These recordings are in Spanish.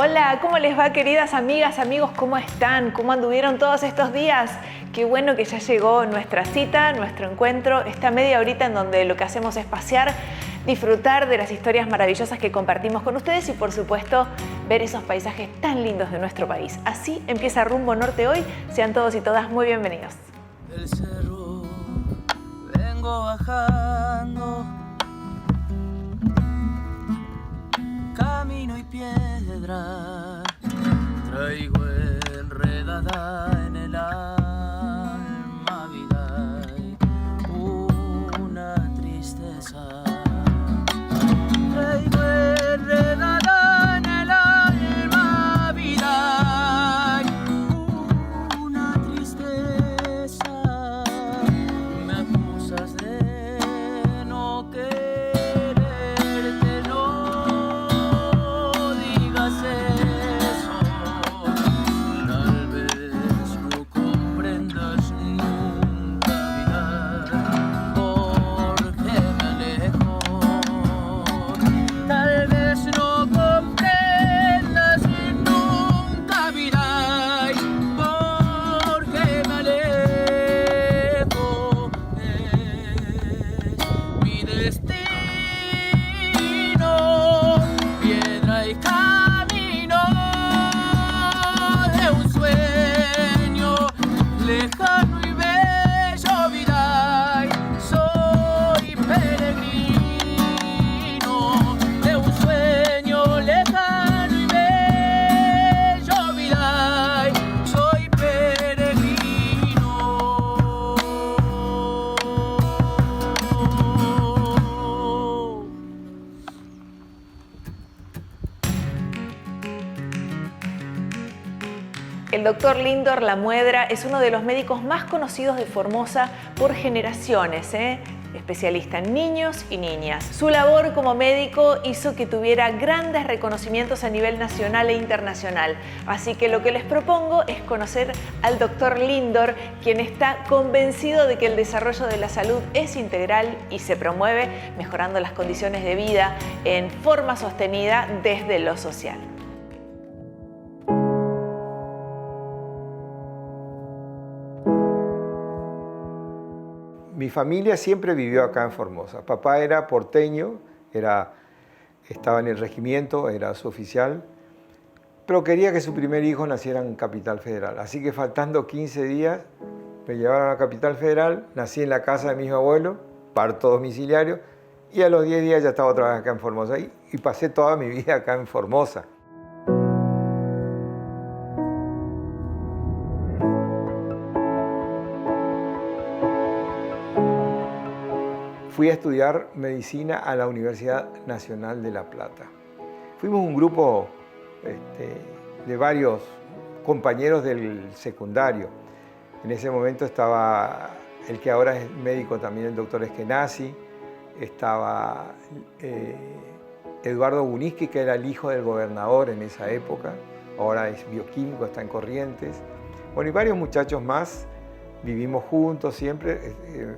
Hola, ¿cómo les va, queridas amigas, amigos? ¿Cómo están? ¿Cómo anduvieron todos estos días? Qué bueno que ya llegó nuestra cita, nuestro encuentro, esta media horita en donde lo que hacemos es pasear, disfrutar de las historias maravillosas que compartimos con ustedes y, por supuesto, ver esos paisajes tan lindos de nuestro país. Así empieza Rumbo Norte hoy. Sean todos y todas muy bienvenidos. Del cerro vengo bajando, camino y piedra, traigo enredada en el alma vida y una tristeza. Traigo enredada en el alma vida y una tristeza. Me acusas de no quererte, no digas eso. Tal vez no comprendas nunca vida, porque me alejo. Tal vez no comprendas nunca vida, porque me alejo. Es mi destino, piedra y camino de un sueño lejano y bello vida. Soy peregrino de un sueño lejano y bello vida. Soy peregrino. El doctor Lindor Lamuedra es uno de los médicos más conocidos de Formosa por generaciones, especialista en niños y niñas. Su labor como médico hizo que tuviera grandes reconocimientos a nivel nacional e internacional. Así que lo que les propongo es conocer al doctor Lindor, quien está convencido de que el desarrollo de la salud es integral y se promueve mejorando las condiciones de vida en forma sostenida desde lo social. Mi familia siempre vivió acá en Formosa. Papá era porteño, estaba en el regimiento, era su oficial, pero quería que su primer hijo naciera en Capital Federal. Así que faltando 15 días, me llevaron a Capital Federal, nací en la casa de mis abuelos, parto domiciliario, y a los 10 días ya estaba otra vez acá en Formosa. Y pasé toda mi vida acá en Formosa. Fui a estudiar medicina a la Universidad Nacional de La Plata. Fuimos un grupo de varios compañeros del secundario. En ese momento estaba el que ahora es médico también, el doctor Eskenazi, estaba Eduardo Buniski, que era el hijo del gobernador en esa época, ahora es bioquímico, está en Corrientes. Bueno, y varios muchachos más, vivimos juntos siempre,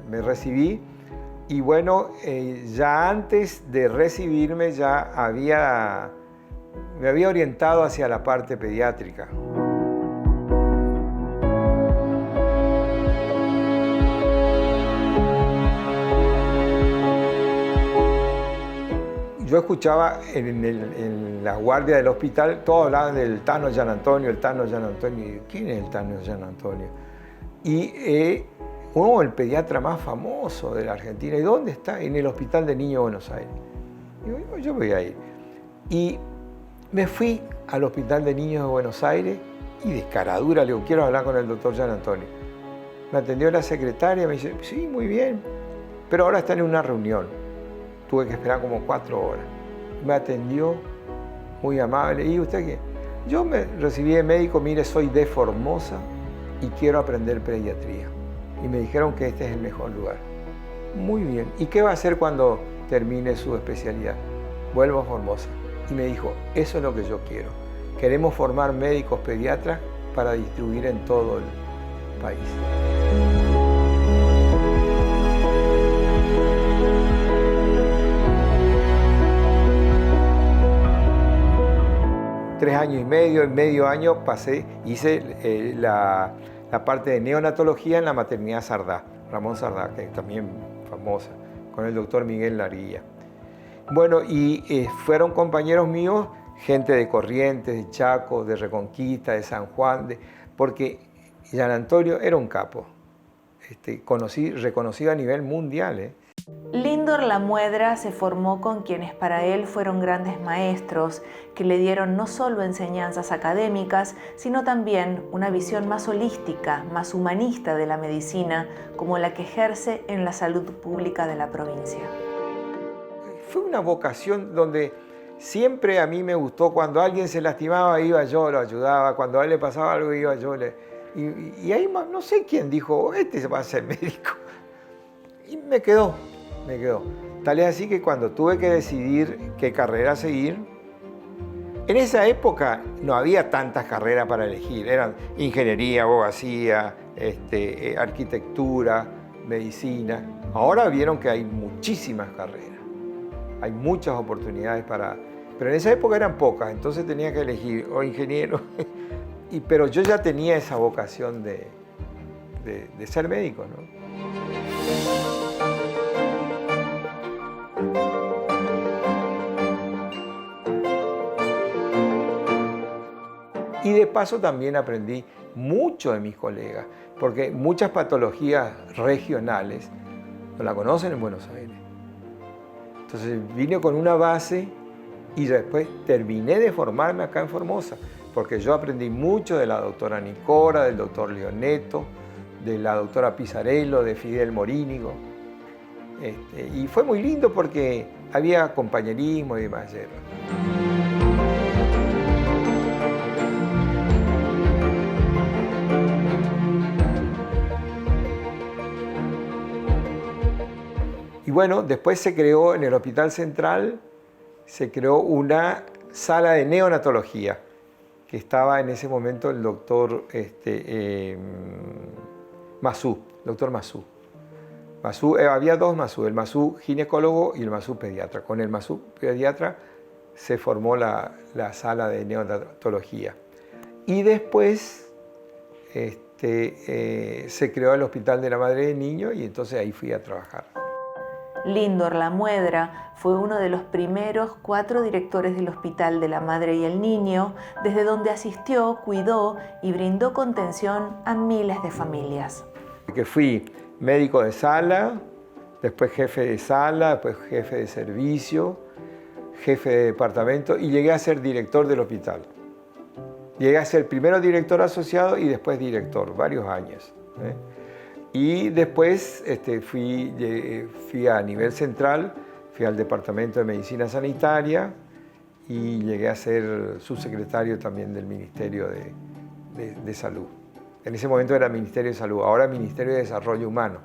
me recibí. Y bueno, ya antes de recibirme me había orientado hacia la parte pediátrica. Yo escuchaba en la guardia del hospital, todos hablaban del Tano Gian Antonio, el Tano Gian Antonio. ¿Quién es el Tano Gian Antonio? Y el pediatra más famoso de la Argentina. ¿Y dónde está? En el Hospital de Niños de Buenos Aires. Digo, yo voy a ir. Y me fui al Hospital de Niños de Buenos Aires y de caradura le digo, quiero hablar con el doctor Gian Antonio. Me atendió la secretaria, me dice, sí, muy bien, pero ahora está en una reunión. Tuve que esperar como 4 horas. Me atendió, muy amable. ¿Y usted qué? Yo me recibí de médico, mire, soy de Formosa y quiero aprender pediatría. Y me dijeron que este es el mejor lugar. Muy bien. ¿Y qué va a hacer cuando termine su especialidad? Vuelvo a Formosa. Y me dijo, eso es lo que yo quiero. Queremos formar médicos pediatras para distribuir en todo el país. 3 años y medio año hice la parte de neonatología en la maternidad Sardá, Ramón Sardá, que es también famosa, con el doctor Miguel Larguilla. Bueno, y fueron compañeros míos, gente de Corrientes, de Chaco, de Reconquista, de San Juan, porque Gian Antonio era un capo, reconocido a nivel mundial. Líndor Lamuedra se formó con quienes para él fueron grandes maestros, que le dieron no solo enseñanzas académicas, sino también una visión más holística, más humanista de la medicina, como la que ejerce en la salud pública de la provincia. Fue una vocación donde siempre a mí me gustó, cuando alguien se lastimaba iba yo, lo ayudaba, cuando a él le pasaba algo iba yo. Y ahí no sé quién dijo, este va a ser médico. Y me quedó. Tal es así que cuando tuve que decidir qué carrera seguir, en esa época no había tantas carreras para elegir. Eran ingeniería, abogacía, arquitectura, medicina. Ahora vieron que hay muchísimas carreras. Hay muchas oportunidades pero en esa época eran pocas, entonces tenía que elegir o ingeniero. Pero yo ya tenía esa vocación de ser médico, ¿no? Y de paso también aprendí mucho de mis colegas, porque muchas patologías regionales no la conocen en Buenos Aires. Entonces vine con una base y después terminé de formarme acá en Formosa, porque yo aprendí mucho de la doctora Nicora, del doctor Leoneto, de la doctora Pizarello, de Fidel Morínigo. Y fue muy lindo porque había compañerismo y demás. Y bueno, después se creó en el Hospital Central, se creó una sala de neonatología, que estaba en ese momento el doctor Masú, doctor Masú. Había dos Masú, el Masú ginecólogo y el Masú pediatra. Con el Masú pediatra se formó la sala de neonatología. Y después se creó el Hospital de la Madre y del Niño y entonces ahí fui a trabajar. Líndor Lamuedra fue uno de los primeros 4 directores del Hospital de la Madre y el Niño, desde donde asistió, cuidó y brindó contención a miles de familias. Que fui médico de sala, después jefe de sala, después jefe de servicio, jefe de departamento y llegué a ser director del hospital. Llegué a ser primero director asociado y después director, varios años. Y después fui a nivel central, fui al Departamento de Medicina Sanitaria y llegué a ser subsecretario también del Ministerio de Salud. En ese momento era Ministerio de Salud, ahora Ministerio de Desarrollo Humano.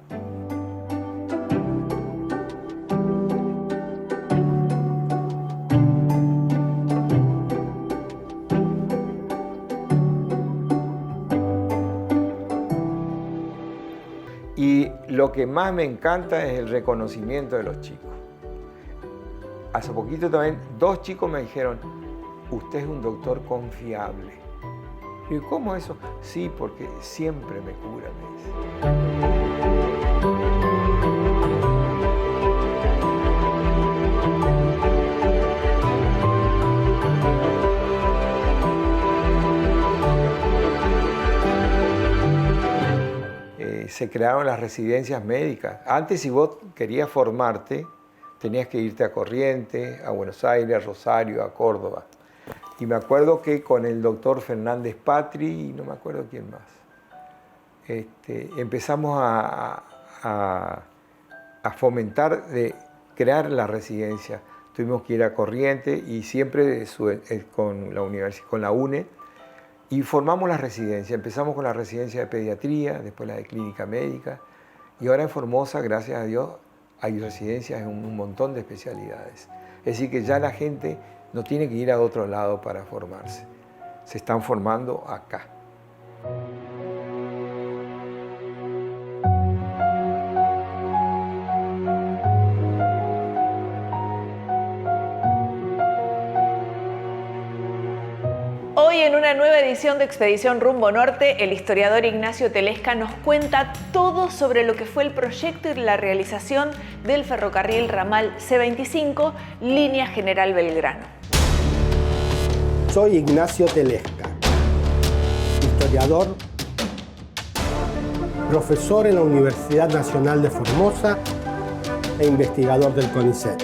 Y lo que más me encanta es el reconocimiento de los chicos. Hace poquito también 2 chicos me dijeron, usted es un doctor confiable. Y yo, ¿cómo eso? Sí, porque siempre me cura, me dice. Se crearon las residencias médicas. Antes, si vos querías formarte, tenías que irte a Corrientes, a Buenos Aires, a Rosario, a Córdoba. Y me acuerdo que con el doctor Fernández Patri y no me acuerdo quién más, empezamos a fomentar de crear la residencia. Tuvimos que ir a Corrientes y siempre con la UNE, y formamos la residencia. Empezamos con la residencia de pediatría, después la de clínica médica, y ahora en Formosa, gracias a Dios, hay residencias en un montón de especialidades. Es decir, que ya la gente no tiene que ir a otro lado para formarse. Se están formando acá. Hoy en una nueva edición de Expedición Rumbo Norte, el historiador Ignacio Telesca nos cuenta todo sobre lo que fue el proyecto y la realización del ferrocarril ramal C25, línea General Belgrano. Soy Ignacio Telesca, historiador, profesor en la Universidad Nacional de Formosa e investigador del CONICET.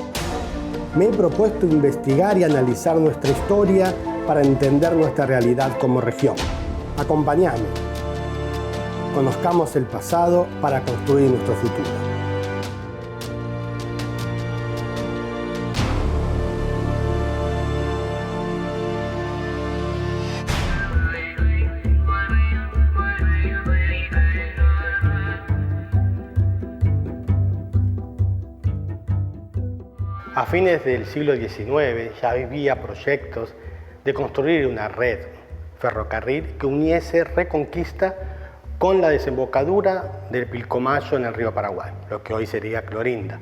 Me he propuesto investigar y analizar nuestra historia para entender nuestra realidad como región. Acompáñame. Conozcamos el pasado para construir nuestro futuro. A fines del siglo XIX ya había proyectos de construir una red ferrocarril que uniese Reconquista con la desembocadura del Pilcomayo en el río Paraguay, lo que hoy sería Clorinda.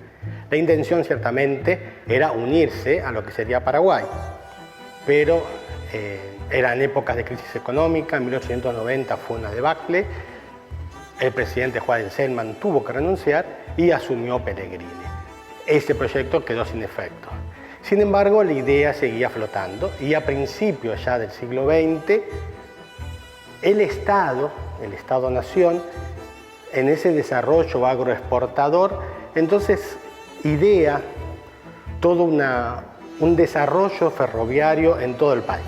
La intención ciertamente era unirse a lo que sería Paraguay, pero eran épocas de crisis económica. En 1890 fue una debacle, el presidente Juan Selman tuvo que renunciar y asumió Pellegrini. Ese proyecto quedó sin efecto. Sin embargo, la idea seguía flotando y a principios ya del siglo XX, el Estado-Nación, en ese desarrollo agroexportador, entonces idea todo un desarrollo ferroviario en todo el país.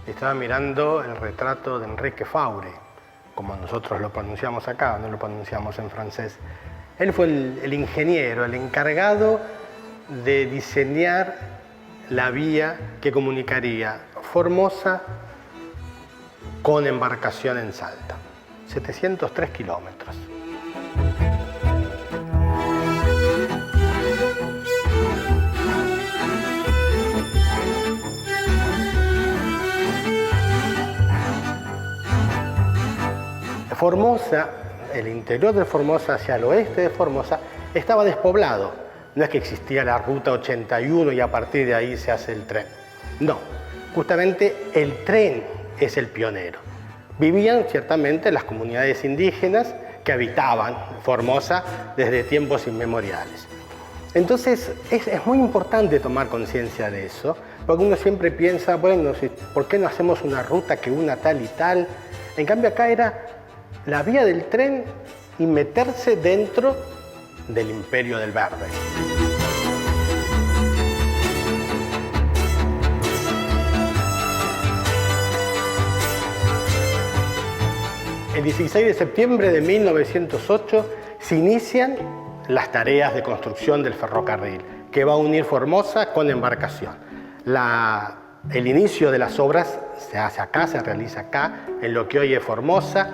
Estaba mirando el retrato de Enrique Faure, como nosotros lo pronunciamos acá, no lo pronunciamos en francés. Él fue el ingeniero, el encargado de diseñar la vía que comunicaría Formosa con embarcación en Salta. 703 kilómetros. Formosa, el interior de Formosa hacia el oeste de Formosa, estaba despoblado. No es que existía la ruta 81 y a partir de ahí se hace el tren. No, justamente el tren es el pionero. Vivían ciertamente las comunidades indígenas que habitaban Formosa desde tiempos inmemoriales. Entonces es muy importante tomar conciencia de eso, porque uno siempre piensa, bueno, ¿por qué no hacemos una ruta que una tal y tal? En cambio acá era la vía del tren y meterse dentro del Imperio del Verde. El 16 de septiembre de 1908 se inician las tareas de construcción del ferrocarril, que va a unir Formosa con embarcación. El inicio de las obras se hace acá, se realiza acá, en lo que hoy es Formosa,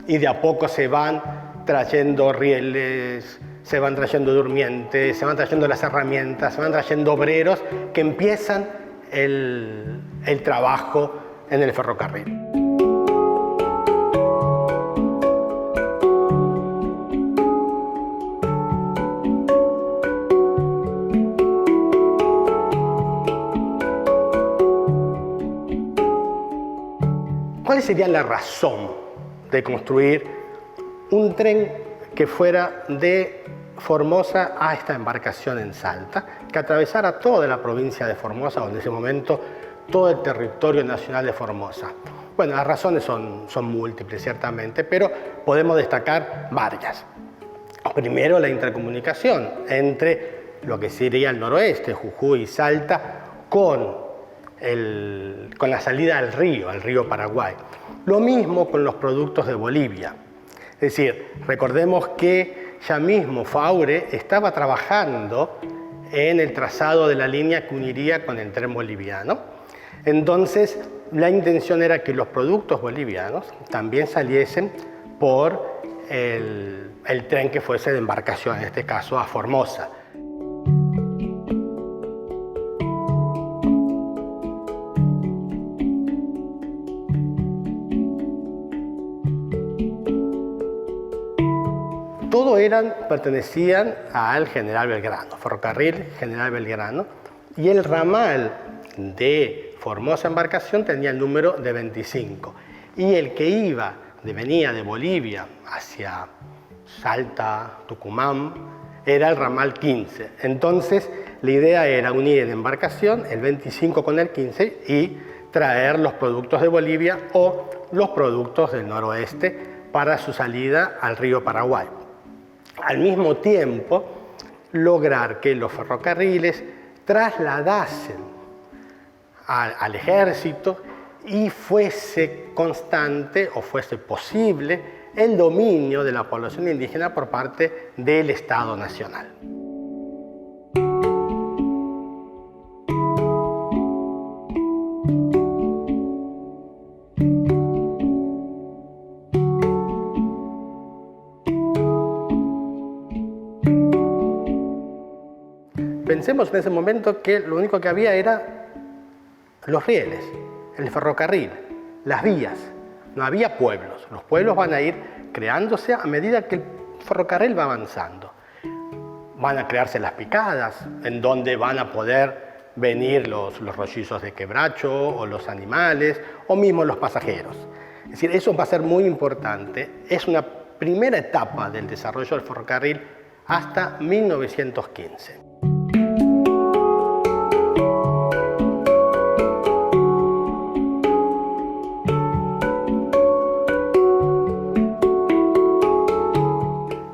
y de a poco se van trayendo rieles, se van trayendo durmientes, se van trayendo las herramientas, se van trayendo obreros que empiezan el trabajo en el ferrocarril. ¿Cuál sería la razón de construir un tren que fuera de Formosa a esta embarcación en Salta, que atravesara toda la provincia de Formosa, o en ese momento todo el territorio nacional de Formosa? Bueno, las razones son múltiples, ciertamente, pero podemos destacar varias. Primero, la intercomunicación entre lo que sería el noroeste, Jujuy y Salta, con la salida al río Paraguay. Lo mismo con los productos de Bolivia. Es decir, recordemos que ya mismo Faure estaba trabajando en el trazado de la línea que uniría con el tren boliviano. Entonces, la intención era que los productos bolivianos también saliesen por el tren que fuese de embarcación, en este caso a Formosa. Todos pertenecían al General Belgrano, Ferrocarril General Belgrano, y el ramal de Formosa Embarcación tenía el número de 25. Y el que venía de Bolivia hacia Salta, Tucumán, era el ramal 15. Entonces, la idea era unir en embarcación el 25 con el 15 y traer los productos de Bolivia o los productos del noroeste para su salida al río Paraguay. Al mismo tiempo, lograr que los ferrocarriles trasladasen al ejército y fuese constante o fuese posible el dominio de la población indígena por parte del Estado Nacional. Pensemos en ese momento que lo único que había era los rieles, el ferrocarril, las vías. No había pueblos. Los pueblos van a ir creándose a medida que el ferrocarril va avanzando. Van a crearse las picadas, en donde van a poder venir los rollizos de quebracho o los animales o mismo los pasajeros. Es decir, eso va a ser muy importante. Es una primera etapa del desarrollo del ferrocarril hasta 1915.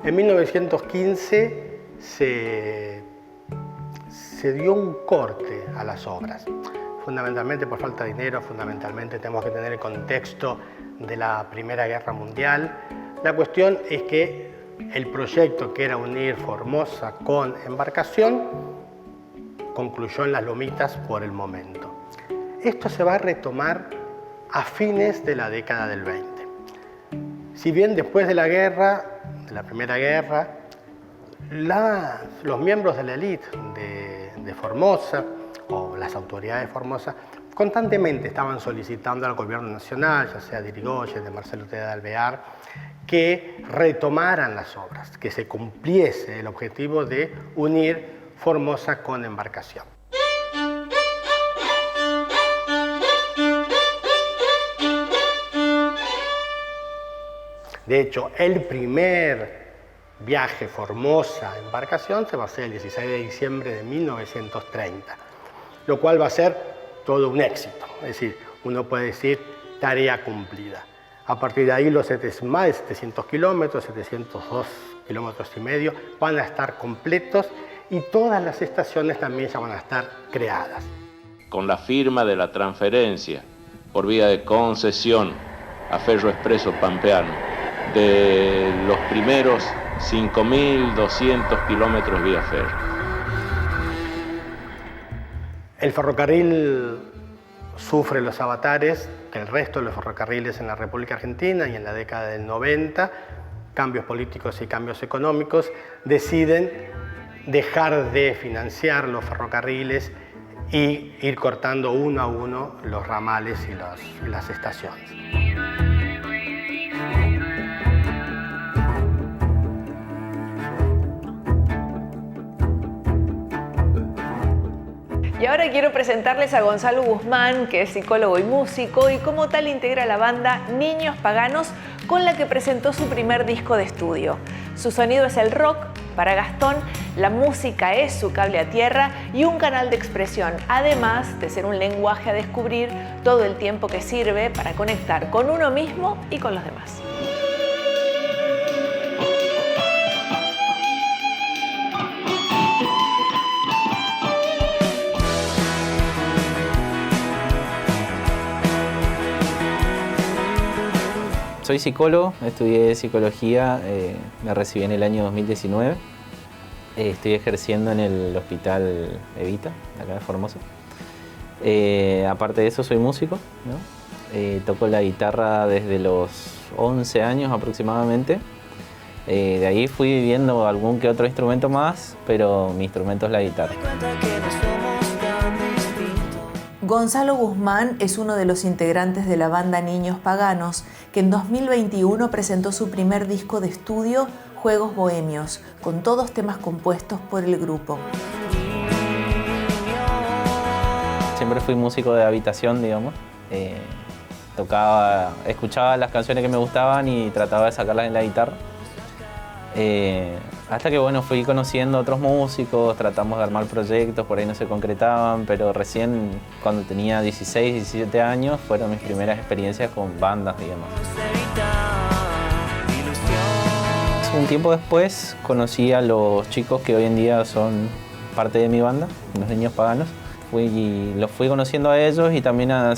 En 1915 se dio un corte a las obras, fundamentalmente por falta de dinero, fundamentalmente tenemos que tener el contexto de la Primera Guerra Mundial. La cuestión es que el proyecto que era unir Formosa con Embarcación concluyó en Las Lomitas por el momento. Esto se va a retomar a fines de la década del 20. Si bien después de la guerra, de la Primera Guerra, los miembros de la élite de Formosa o las autoridades de Formosa constantemente estaban solicitando al gobierno nacional, ya sea de Irigoyen, de Marcelo T. de Alvear, que retomaran las obras, que se cumpliese el objetivo de unir Formosa con Embarcación. De hecho, el primer viaje Formosa-Embarcación se va a hacer el 16 de diciembre de 1930, lo cual va a ser todo un éxito. Es decir, uno puede decir tarea cumplida. A partir de ahí, los más de 700 kilómetros, 702 kilómetros y medio, van a estar completos y todas las estaciones también ya van a estar creadas. Con la firma de la transferencia por vía de concesión a Ferro Expreso Pampeano de los primeros 5.200 kilómetros vía ferro. El ferrocarril sufre los avatares que el resto de los ferrocarriles en la República Argentina y en la década del 90, cambios políticos y cambios económicos, deciden dejar de financiar los ferrocarriles y ir cortando uno a uno los ramales y las estaciones. Y ahora quiero presentarles a Gonzalo Guzmán, que es psicólogo y músico, y como tal integra la banda Niños Paganos, con la que presentó su primer disco de estudio. Su sonido es el rock. Para Gastón, la música es su cable a tierra y un canal de expresión, además de ser un lenguaje a descubrir todo el tiempo que sirve para conectar con uno mismo y con los demás. Soy psicólogo, estudié psicología, me recibí en el año 2019. Estoy ejerciendo en el Hospital Evita, acá de Formosa. Aparte de eso, soy músico, ¿no? Toco la guitarra desde los 11 años aproximadamente. De ahí fui viviendo algún que otro instrumento más, pero mi instrumento es la guitarra. Gonzalo Guzmán es uno de los integrantes de la banda Niños Paganos, que en 2021 presentó su primer disco de estudio Juegos Bohemios, con todos temas compuestos por el grupo. Siempre fui músico de habitación, digamos. Escuchaba las canciones que me gustaban y trataba de sacarlas en la guitarra. Hasta que bueno, fui conociendo a otros músicos, tratamos de armar proyectos, por ahí no se concretaban, pero recién cuando tenía 16, 17 años fueron mis primeras experiencias con bandas, digamos. Un tiempo después conocí a los chicos que hoy en día son parte de mi banda, Los Niños Paganos. Los fui conociendo a ellos y también a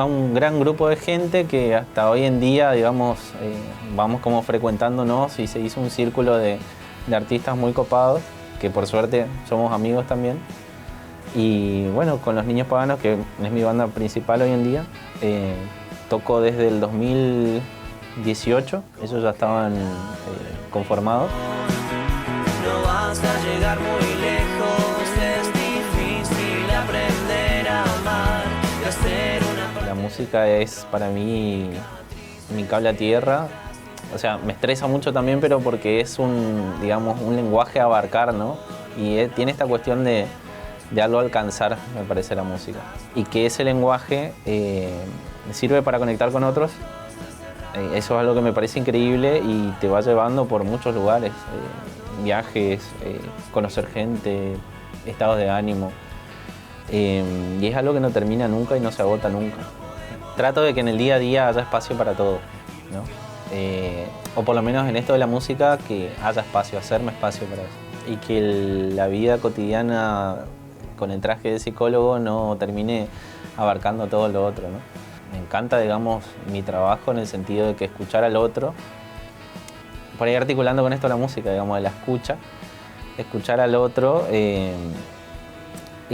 un gran grupo de gente que hasta hoy en día, digamos, vamos como frecuentándonos y se hizo un círculo de artistas muy copados, que por suerte somos amigos también. Y bueno, con Los Niños Paganos, que es mi banda principal hoy en día, toco desde el 2018, ellos ya estaban conformados. No vas a llegar muy lejos, es difícil aprender a amar y hacer una... La música es para mí mi cable a tierra. O sea, me estresa mucho también, pero porque es digamos, un lenguaje a abarcar, ¿no? Y tiene esta cuestión de algo alcanzar, me parece, la música. Y que ese lenguaje sirve para conectar con otros. Eso es algo que me parece increíble y te va llevando por muchos lugares. Viajes, conocer gente, estados de ánimo. Y es algo que no termina nunca y no se agota nunca. Trato de que en el día a día haya espacio para todo, ¿no? O por lo menos en esto de la música, que haya espacio, hacerme espacio para eso. Y que la vida cotidiana con el traje de psicólogo no termine abarcando todo lo otro, ¿no? Me encanta, digamos, mi trabajo en el sentido de que escuchar al otro, por ahí articulando con esto la música, digamos, de la escuchar al otro, es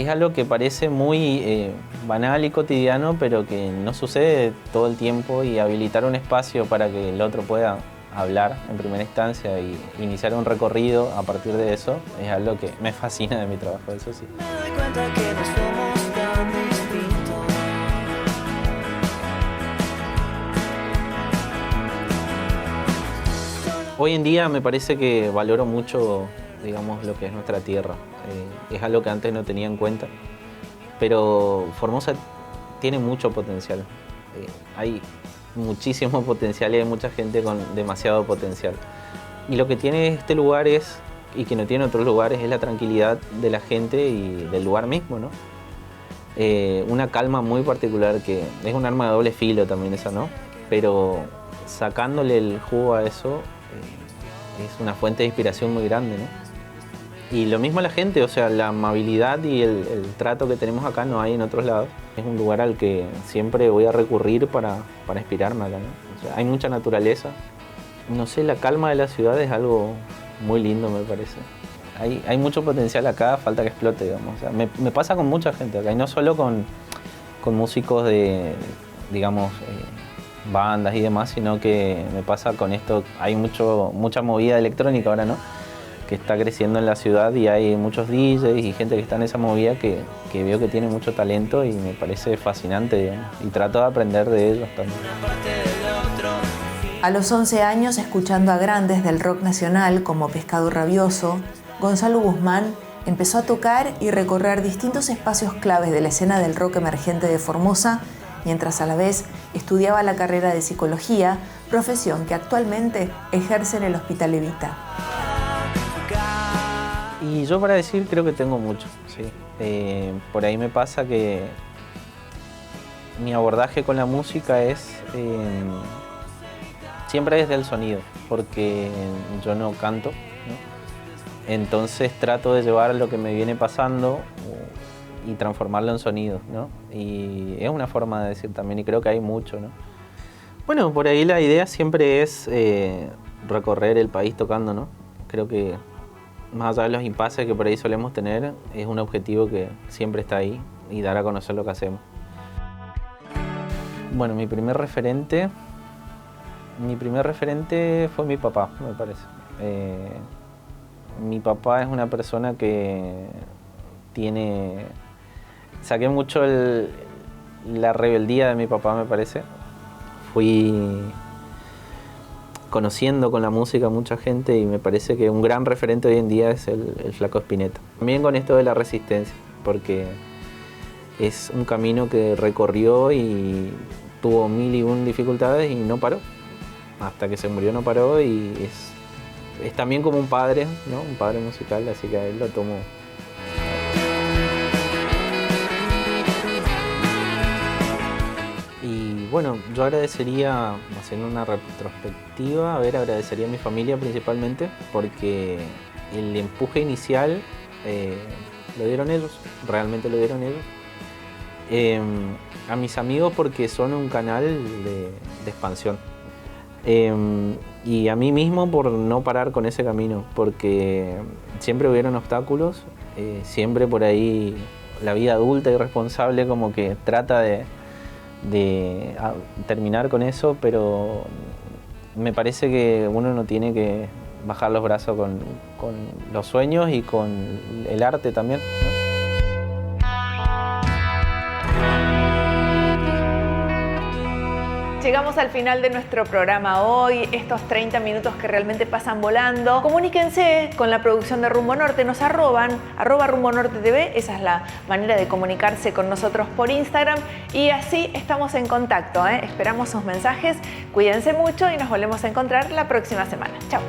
algo que parece muy banal y cotidiano, pero que no sucede todo el tiempo, y habilitar un espacio para que el otro pueda hablar en primera instancia y iniciar un recorrido a partir de eso es algo que me fascina de mi trabajo, eso sí. Me doy cuenta que no somos tan distintos. Hoy en día me parece que valoro mucho, digamos, lo que es nuestra tierra. Es algo que antes no tenía en cuenta, pero Formosa tiene mucho potencial. Hay muchísimo potencial y hay mucha gente con demasiado potencial. Y lo que tiene este lugar es, y que no tiene otros lugares, es la tranquilidad de la gente y del lugar mismo, ¿no? Una calma muy particular que es un arma de doble filo también esa, ¿no? Pero sacándole el jugo a eso, es una fuente de inspiración muy grande, ¿no? Y lo mismo la gente, o sea, la amabilidad y el trato que tenemos acá no hay en otros lados. Es un lugar al que siempre voy a recurrir para inspirarme acá, ¿no? O sea, hay mucha naturaleza. No sé, la calma de la ciudad es algo muy lindo, me parece. Hay mucho potencial acá, falta que explote, digamos. O sea, me pasa con mucha gente acá, y no solo con músicos de, digamos, bandas y demás, sino que me pasa con esto. Hay mucha movida electrónica ahora, ¿no? Que está creciendo en la ciudad, y hay muchos DJs y gente que está en esa movida que veo que tiene mucho talento y me parece fascinante, digamos, y trato de aprender de ellos también. A los 11 años, escuchando a grandes del rock nacional como Pescado Rabioso, Gonzalo Guzmán empezó a tocar y recorrer distintos espacios claves de la escena del rock emergente de Formosa, mientras a la vez estudiaba la carrera de psicología, profesión que actualmente ejerce en el Hospital Evita. Y yo para decir creo que tengo mucho, sí. Por ahí me pasa que mi abordaje con la música es siempre desde el sonido, porque yo no canto, ¿no? Entonces trato de llevar lo que me viene pasando y transformarlo en sonido, ¿no? Y es una forma de decir también, y creo que hay mucho, ¿no? Bueno, por ahí la idea siempre es recorrer el país tocando, ¿no? Creo que más allá de los impases que por ahí solemos tener, es un objetivo que siempre está ahí, y dar a conocer lo que hacemos. Bueno, mi primer referente fue mi papá, me parece. Mi papá es una persona que saqué mucho la rebeldía de mi papá, me parece. conociendo con la música a mucha gente, y me parece que un gran referente hoy en día es el Flaco Spinetta. También con esto de la resistencia, porque es un camino que recorrió y tuvo 1001 dificultades y no paró. Hasta que se murió no paró, y es también como un padre, ¿no? Un padre musical, así que a él lo tomo. Y bueno, yo agradecería, haciendo una retrospectiva, agradecería a mi familia principalmente, porque el empuje inicial lo dieron ellos, realmente lo dieron ellos. A mis amigos, porque son un canal de expansión. Y a mí mismo por no parar con ese camino, porque siempre hubieron obstáculos, siempre por ahí la vida adulta y responsable como que trata de terminar con eso, pero me parece que uno no tiene que bajar los brazos con los sueños y con el arte también, ¿no? Llegamos al final de nuestro programa hoy, estos 30 minutos que realmente pasan volando. Comuníquense con la producción de Rumbo Norte, nos arroban, @Rumbo Norte TV, esa es la manera de comunicarse con nosotros por Instagram, y así estamos en contacto, ¿eh? Esperamos sus mensajes, cuídense mucho y nos volvemos a encontrar la próxima semana. Chao.